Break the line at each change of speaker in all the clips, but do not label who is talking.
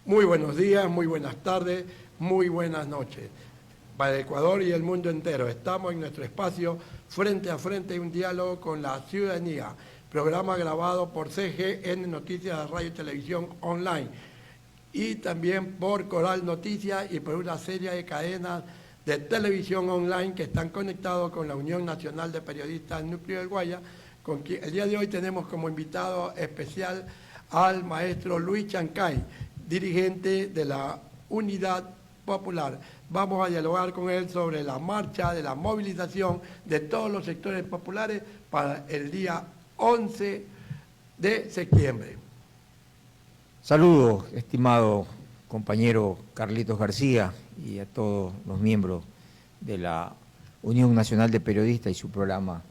Muy buenos días, muy buenas tardes, muy buenas noches. Para el Ecuador y el mundo entero, estamos en nuestro espacio Frente a Frente, un diálogo con la ciudadanía, programa grabado por CGN Noticias de Radio y Televisión Online y también por Coral Noticias y por una serie de cadenas de televisión online que están conectados con la Unión Nacional de Periodistas Núcleo del Guaya, con quien el día de hoy tenemos como invitado especial al maestro Luis Chancay, dirigente de la Unidad Popular. Vamos a dialogar con él sobre la marcha de la movilización de todos los sectores populares para el día 11 de septiembre.
Saludos, estimado compañero Carlitos García y a todos los miembros de la Unión Nacional de Periodistas y su programa.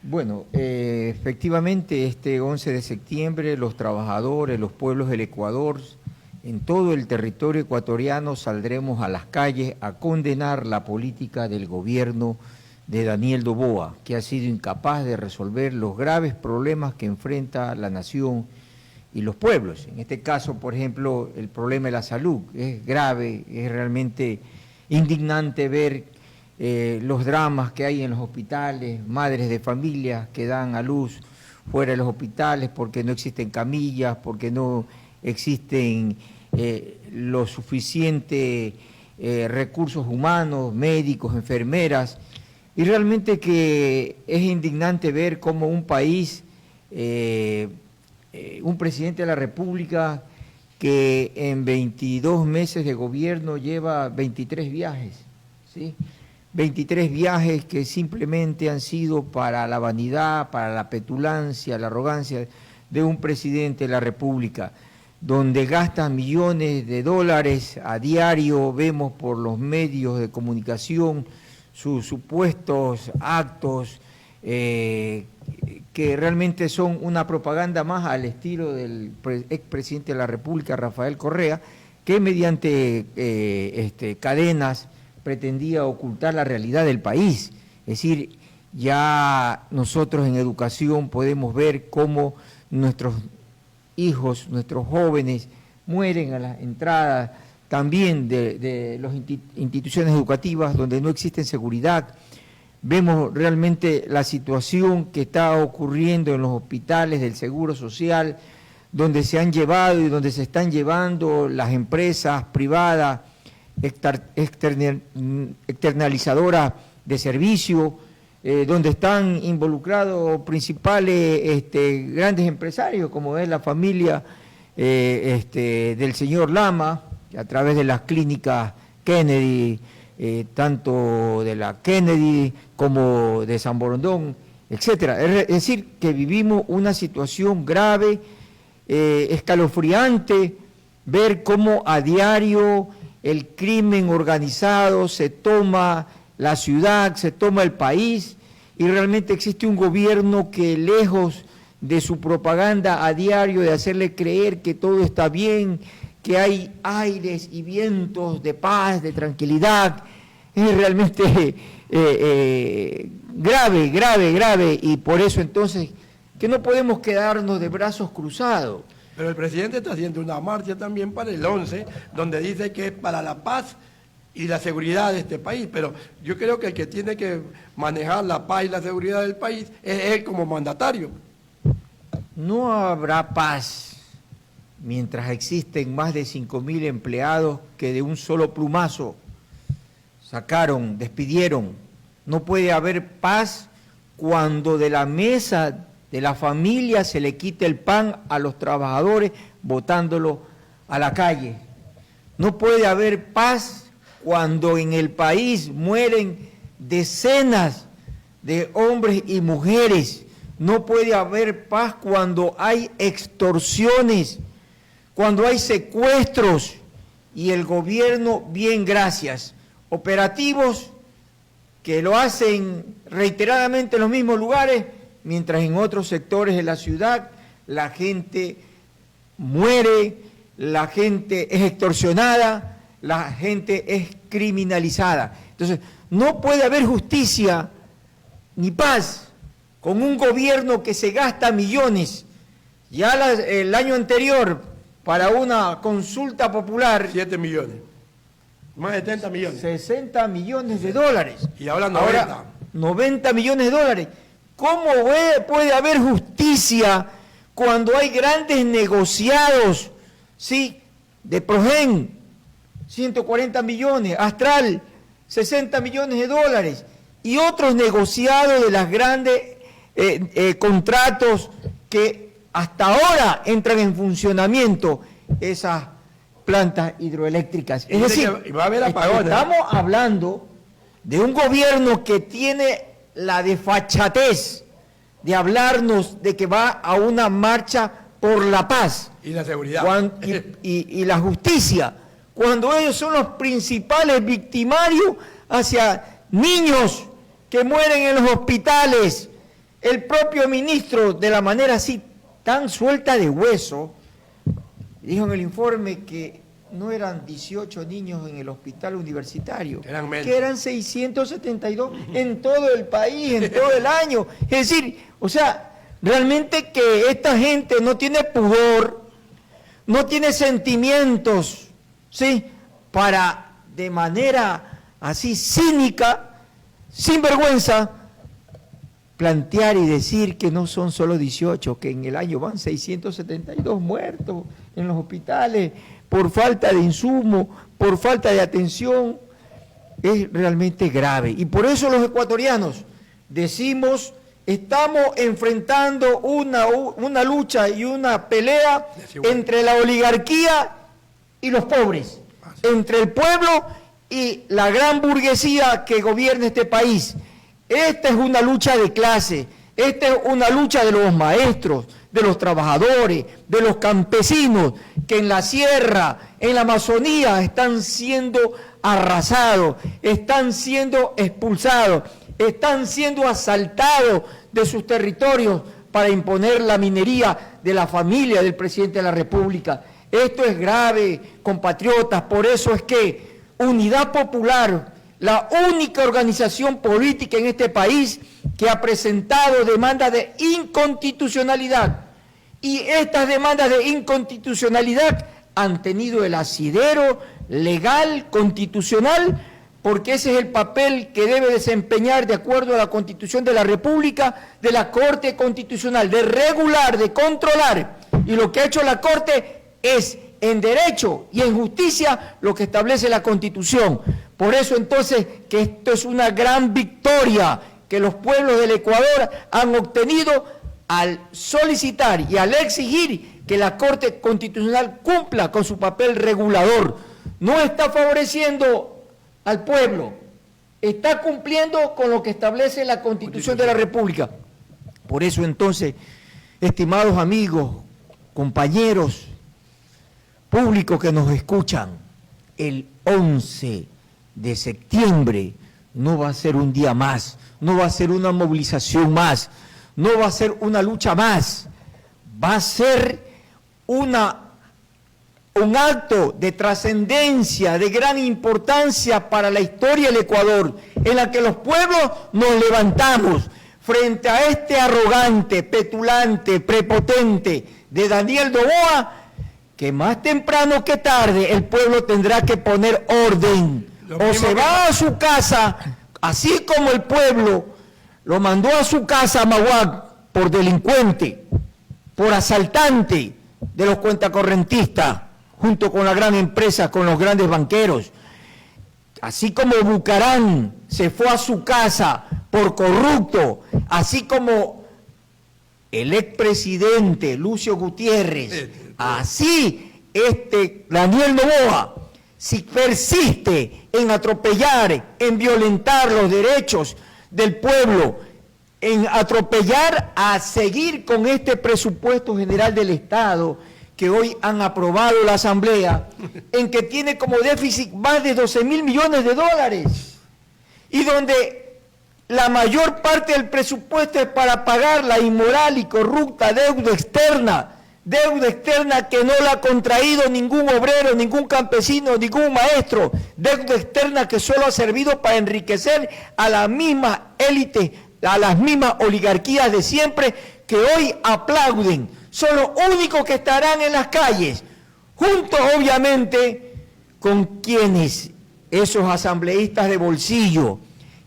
Bueno, efectivamente este 11 de septiembre los trabajadores, los pueblos del Ecuador, en todo el territorio ecuatoriano saldremos a las calles a condenar la política del gobierno de Daniel Noboa, que ha sido incapaz de resolver los graves problemas que enfrenta la nación y los pueblos. En este caso, por ejemplo, el problema de la salud es grave, es realmente indignante ver los dramas que hay en los hospitales, madres de familia que dan a luz fuera de los hospitales porque no existen camillas, porque no existen los suficientes recursos humanos, médicos, enfermeras, y realmente que es indignante ver cómo un país, un presidente de la República que en 22 meses de gobierno lleva 23 viajes, ¿sí? 23 viajes que simplemente han sido para la vanidad, para la petulancia, la arrogancia de un presidente de la República, donde gasta millones de dólares a diario, vemos por los medios de comunicación sus supuestos actos que realmente son una propaganda más al estilo del expresidente de la República, Rafael Correa, que mediante cadenas pretendía ocultar la realidad del país. Es decir, ya nosotros en educación podemos ver cómo nuestros hijos, nuestros jóvenes mueren a la entrada también de las instituciones educativas donde no existe seguridad. Vemos realmente la situación que está ocurriendo en los hospitales del Seguro Social, donde se han llevado y donde se están llevando las empresas privadas externalizadoras de servicio, donde están involucrados principales grandes empresarios, como es la familia del señor Lama, a través de las clínicas Kennedy, tanto de la Kennedy como de San Borondón, etcétera. Es decir, que vivimos una situación grave, escalofriante, ver cómo a diario el crimen organizado se toma la ciudad, se toma el país, y realmente existe un gobierno que, lejos de su propaganda a diario de hacerle creer que todo está bien, que hay aires y vientos de paz, de tranquilidad, es realmente grave, y por eso entonces que no podemos quedarnos de brazos cruzados.
Pero el presidente está haciendo una marcha también para el 11, donde dice que es para la paz y la seguridad de este país, pero yo creo que el que tiene que manejar la paz y la seguridad del país es él como mandatario.
No habrá paz mientras existen más de 5.000 empleados que de un solo plumazo sacaron, despidieron. No puede haber paz cuando de la mesa de la familia se le quite el pan a los trabajadores botándolo a la calle. No puede haber paz cuando en el país mueren decenas de hombres y mujeres. No puede haber paz cuando hay extorsiones, cuando hay secuestros, y el gobierno, bien gracias, operativos que lo hacen reiteradamente en los mismos lugares, mientras en otros sectores de la ciudad la gente muere, la gente es extorsionada, la gente es criminalizada. Entonces, no puede haber justicia ni paz con un gobierno que se gasta millones. Ya el año anterior para una consulta popular
7 millones. Más de 70 millones.
60 millones de dólares.
Y ahora 90.
Ahora, 90 millones de dólares. ¿Cómo puede haber justicia cuando hay grandes negociados, sí, de Progen, 140 millones, Astral, 60 millones de dólares, y otros negociados de las grandes contratos que hasta ahora entran en funcionamiento esas plantas hidroeléctricas? Es decir,
va a haber apagones.
Estamos hablando de un gobierno que tiene la desfachatez de hablarnos de que va a una marcha por la paz
y la seguridad
y la justicia, cuando ellos son los principales victimarios hacia niños que mueren en los hospitales. El propio ministro, de la manera así tan suelta de hueso, dijo en el informe que no eran 18 niños en el hospital universitario, que eran 672 en todo el país, en todo el año. Es decir, o sea, realmente que esta gente no tiene pudor, no tiene sentimientos, ¿sí?, para de manera así cínica, sin vergüenza, plantear y decir que no son solo 18, que en el año van 672 muertos en los hospitales por falta de insumo, por falta de atención. Es realmente grave. Y por eso los ecuatorianos decimos, estamos enfrentando una lucha y una pelea entre la oligarquía y los pobres, entre el pueblo y la gran burguesía que gobierna este país. Esta es una lucha de clase, esta es una lucha de los maestros, de los trabajadores, de los campesinos, que en la sierra, en la Amazonía, están siendo arrasados, están siendo expulsados, están siendo asaltados de sus territorios para imponer la minería de la familia del presidente de la República. Esto es grave, compatriotas, por eso es que Unidad Popular, la única organización política en este país que ha presentado demandas de inconstitucionalidad, y estas demandas de inconstitucionalidad han tenido el asidero legal, constitucional, porque ese es el papel que debe desempeñar, de acuerdo a la Constitución de la República, de la Corte Constitucional, de regular, de controlar. Y lo que ha hecho la Corte es, en derecho y en justicia, lo que establece la Constitución. Por eso entonces que esto es una gran victoria que los pueblos del Ecuador han obtenido al solicitar y al exigir que la Corte Constitucional cumpla con su papel regulador. No está favoreciendo al pueblo, está cumpliendo con lo que establece la Constitución de la República. Por eso entonces, estimados amigos, compañeros, públicos que nos escuchan, el 11 de septiembre no va a ser un día más, no va a ser una movilización más, no va a ser una lucha más, va a ser un acto de trascendencia, de gran importancia para la historia del Ecuador, en la que los pueblos nos levantamos frente a este arrogante, petulante, prepotente de Daniel Noboa, que más temprano que tarde el pueblo tendrá que poner orden. O se va a su casa, así como el pueblo lo mandó a su casa a Maguac por delincuente, por asaltante de los cuentacorrentistas, junto con la gran empresa, con los grandes banqueros. Así como Bucarán se fue a su casa por corrupto, así como el expresidente Lucio Gutiérrez, así Daniel Noboa, si persiste en atropellar, en violentar los derechos del pueblo, en atropellar a seguir con este presupuesto general del Estado que hoy han aprobado la Asamblea, en que tiene como déficit más de 12.000 millones de dólares, y donde la mayor parte del presupuesto es para pagar la inmoral y corrupta deuda externa que no la ha contraído ningún obrero, ningún campesino, ningún maestro, deuda externa que solo ha servido para enriquecer a la misma élite, a las mismas oligarquías de siempre, que hoy aplauden. Son los únicos que estarán en las calles junto obviamente con quienes, esos asambleístas de bolsillo,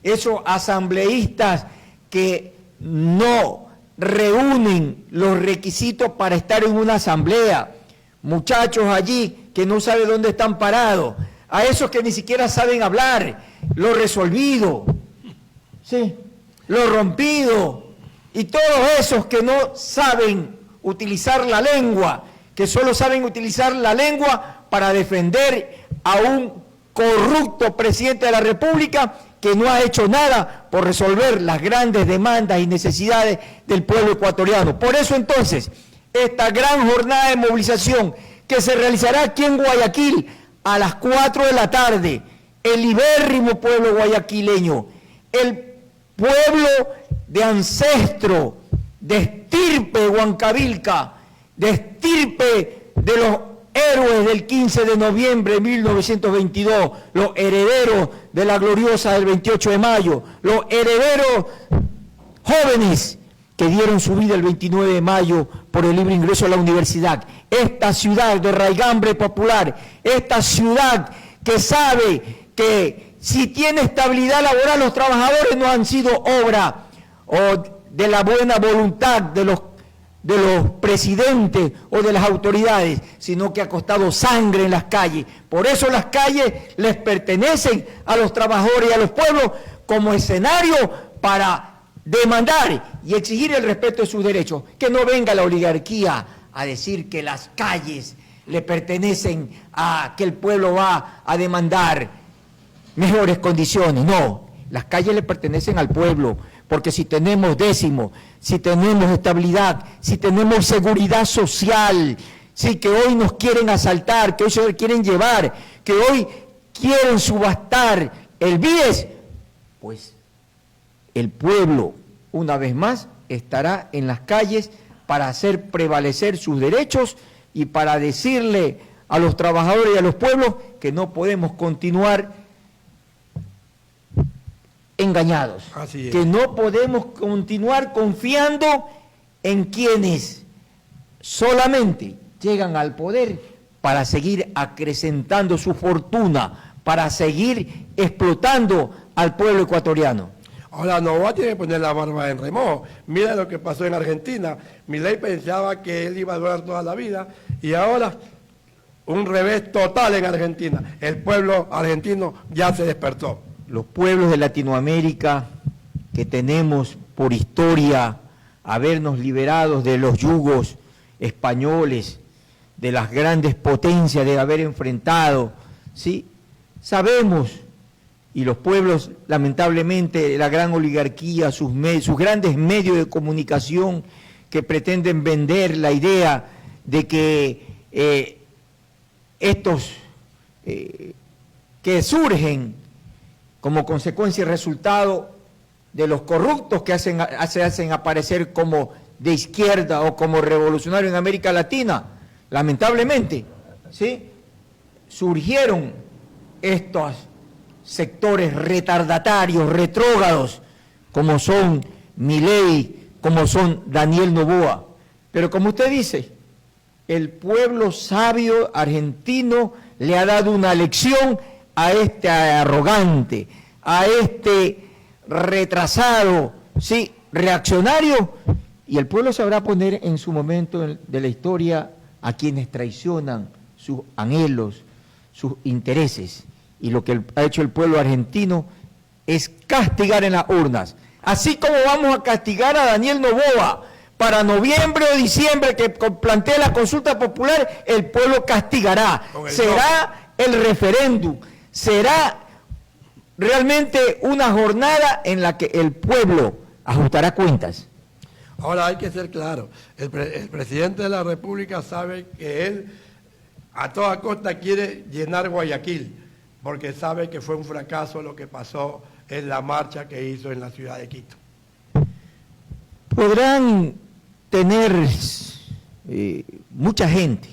esos asambleístas que no reúnen los requisitos para estar en una asamblea, muchachos allí que no saben dónde están parados, a esos que ni siquiera saben hablar, lo resolvido, ¿sí?, lo rompido, y todos esos que no saben utilizar la lengua, que solo saben utilizar la lengua para defender a un corrupto presidente de la República que no ha hecho nada por resolver las grandes demandas y necesidades del pueblo ecuatoriano. Por eso entonces, esta gran jornada de movilización que se realizará aquí en Guayaquil a las 4 de la tarde, el libérrimo pueblo guayaquileño, el pueblo de ancestro, de estirpe huancavilca, de estirpe de los héroes del 15 de noviembre de 1922, los herederos de la gloriosa del 28 de mayo, los herederos jóvenes que dieron su vida el 29 de mayo por el libre ingreso a la universidad. Esta ciudad de raigambre popular, esta ciudad que sabe que si tiene estabilidad laboral, los trabajadores no han sido obra o de la buena voluntad de los presidentes o de las autoridades, sino que ha costado sangre en las calles. Por eso las calles les pertenecen a los trabajadores y a los pueblos como escenario para demandar y exigir el respeto de sus derechos. Que no venga la oligarquía a decir que las calles le pertenecen a que el pueblo va a demandar mejores condiciones. No, las calles le pertenecen al pueblo, porque si tenemos décimo, si tenemos estabilidad, si tenemos seguridad social, sí, que hoy nos quieren asaltar, que hoy se quieren llevar, que hoy quieren subastar el BIES, pues el pueblo, una vez más, estará en las calles para hacer prevalecer sus derechos y para decirle a los trabajadores y a los pueblos que no podemos continuar engañados, que no podemos continuar confiando en quienes solamente llegan al poder para seguir acrecentando su fortuna, para seguir explotando al pueblo ecuatoriano.
Ahora Novoa tiene que poner la barba en remojo. Mira lo que pasó en Argentina. Milei pensaba que él iba a durar toda la vida y ahora un revés total en Argentina. El pueblo argentino ya se despertó.
Los pueblos de Latinoamérica que tenemos por historia habernos liberados de los yugos españoles, de las grandes potencias de haber enfrentado, ¿sí? Sabemos, y los pueblos, lamentablemente, la gran oligarquía, sus grandes medios de comunicación que pretenden vender la idea de que estos que surgen como consecuencia y resultado de los corruptos que se hacen aparecer como de izquierda o como revolucionarios en América Latina, lamentablemente, ¿sí?, surgieron estos sectores retardatarios, retrógrados, como son Milei, como son Daniel Noboa. Pero como usted dice, el pueblo sabio argentino le ha dado una lección a este arrogante, a este retrasado, sí, reaccionario, y el pueblo sabrá poner en su momento de la historia a quienes traicionan sus anhelos, sus intereses, y lo que ha hecho el pueblo argentino es castigar en las urnas, así como vamos a castigar a Daniel Noboa para noviembre o diciembre que plantee la consulta popular. El pueblo castigará, será el referéndum, será realmente una jornada en la que el pueblo ajustará cuentas.
Ahora hay que ser claro, el presidente de la República sabe que él a toda costa quiere llenar Guayaquil, porque sabe que fue un fracaso lo que pasó en la marcha que hizo en la ciudad de Quito.
Podrán tener mucha gente,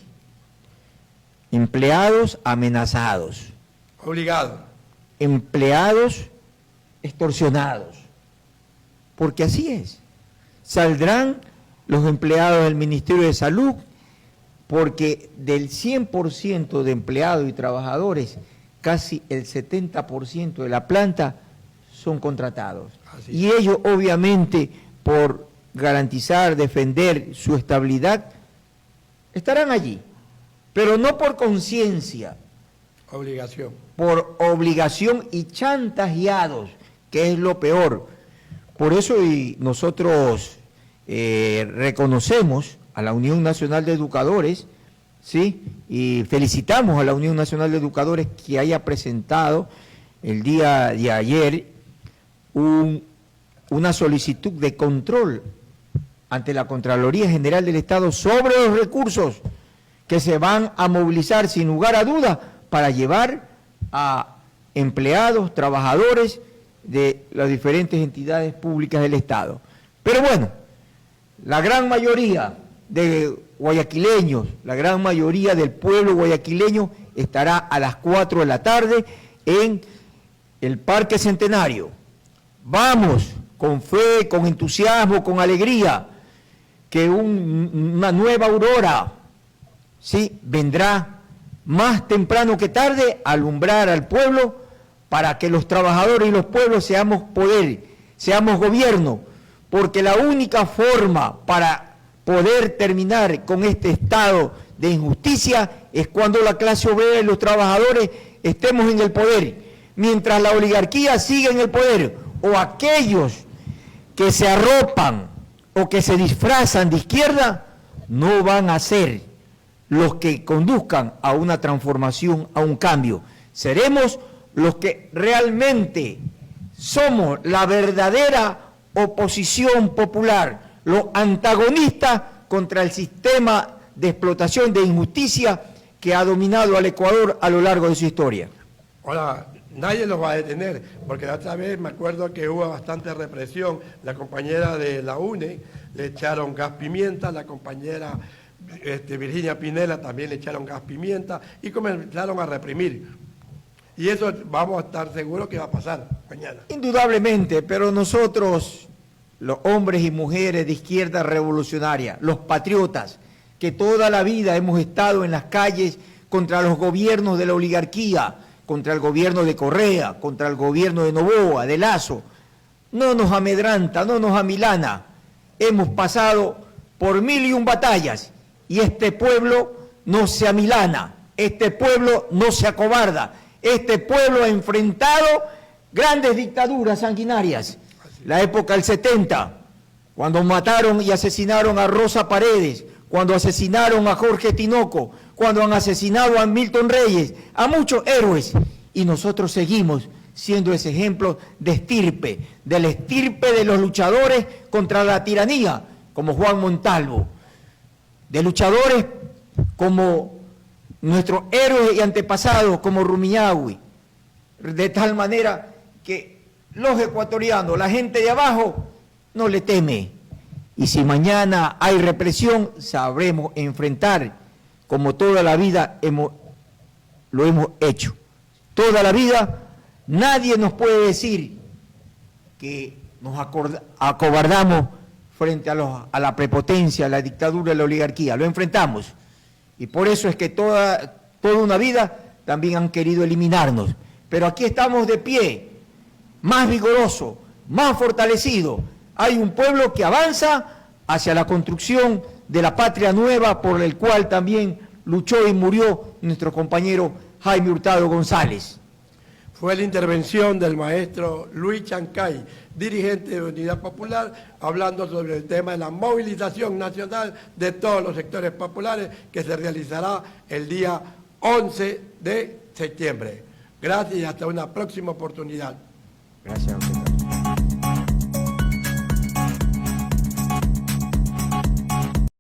empleados amenazados,
obligados,
empleados extorsionados, porque así es. Saldrán los empleados del Ministerio de Salud porque del 100% de empleados y trabajadores, casi el 70% de la planta son contratados.
Así
Y ellos, obviamente, por garantizar, defender su estabilidad, estarán allí, pero no por conciencia,
Obligación.
por obligación y chantajeados, que es lo peor. Por eso y nosotros reconocemos a la Unión Nacional de Educadores, ¿sí? Y felicitamos a la Unión Nacional de Educadores que haya presentado el día de ayer una solicitud de control ante la Contraloría General del Estado sobre los recursos que se van a movilizar sin lugar a dudas para llevar a empleados, trabajadores de las diferentes entidades públicas del Estado. Pero bueno, la gran mayoría de guayaquileños, la gran mayoría del pueblo guayaquileño estará a las 4 de la tarde en el Parque Centenario. Vamos, con fe, con entusiasmo, con alegría, que una nueva aurora, ¿sí?, vendrá más temprano que tarde a alumbrar al pueblo para que los trabajadores y los pueblos seamos poder, seamos gobierno, porque la única forma para poder terminar con este estado de injusticia es cuando la clase obrera y los trabajadores estemos en el poder. Mientras la oligarquía siga en el poder, o aquellos que se arropan o que se disfrazan de izquierda, no van a ser los que conduzcan a una transformación, a un cambio. Seremos los que realmente somos la verdadera oposición popular, los antagonistas contra el sistema de explotación de injusticia que ha dominado al Ecuador a lo largo de su historia.
Ahora, nadie los va a detener, porque la otra vez me acuerdo que hubo bastante represión. La compañera de la UNE le echaron gas pimienta, la compañera Virginia Pinela también le echaron gas pimienta y comenzaron a reprimir. Y eso vamos a estar seguros que va a pasar mañana.
Indudablemente, pero nosotros, los hombres y mujeres de izquierda revolucionaria, los patriotas, que toda la vida hemos estado en las calles contra los gobiernos de la oligarquía, contra el gobierno de Correa, contra el gobierno de Noboa, de Lazo, no nos amedranta, no nos amilana. Hemos pasado por 1001 batallas y este pueblo no se amilana, este pueblo no se acobarda, este pueblo ha enfrentado grandes dictaduras sanguinarias. La época del 70, cuando mataron y asesinaron a Rosa Paredes, cuando asesinaron a Jorge Tinoco, cuando han asesinado a Milton Reyes, a muchos héroes, y nosotros seguimos siendo ese ejemplo de estirpe, de la estirpe de los luchadores contra la tiranía, como Juan Montalvo, de luchadores como nuestros héroes y antepasados, como Rumiñahui, de tal manera que los ecuatorianos, la gente de abajo, no le teme. Y si mañana hay represión, sabremos enfrentar, como toda la vida lo hemos hecho. Toda la vida nadie nos puede decir que nos acobardamos frente a la prepotencia, a la dictadura, a la oligarquía. Lo enfrentamos. Y por eso es que toda una vida también han querido eliminarnos. Pero aquí estamos de pie, más vigoroso, más fortalecido. Hay un pueblo que avanza hacia la construcción de la patria nueva por el cual también luchó y murió nuestro compañero Jaime Hurtado González.
Fue la intervención del maestro Luis Chancay, dirigente de Unidad Popular, hablando sobre el tema de la movilización nacional de todos los sectores populares que se realizará el día 11 de septiembre. Gracias y hasta una próxima oportunidad.
Gracias a usted.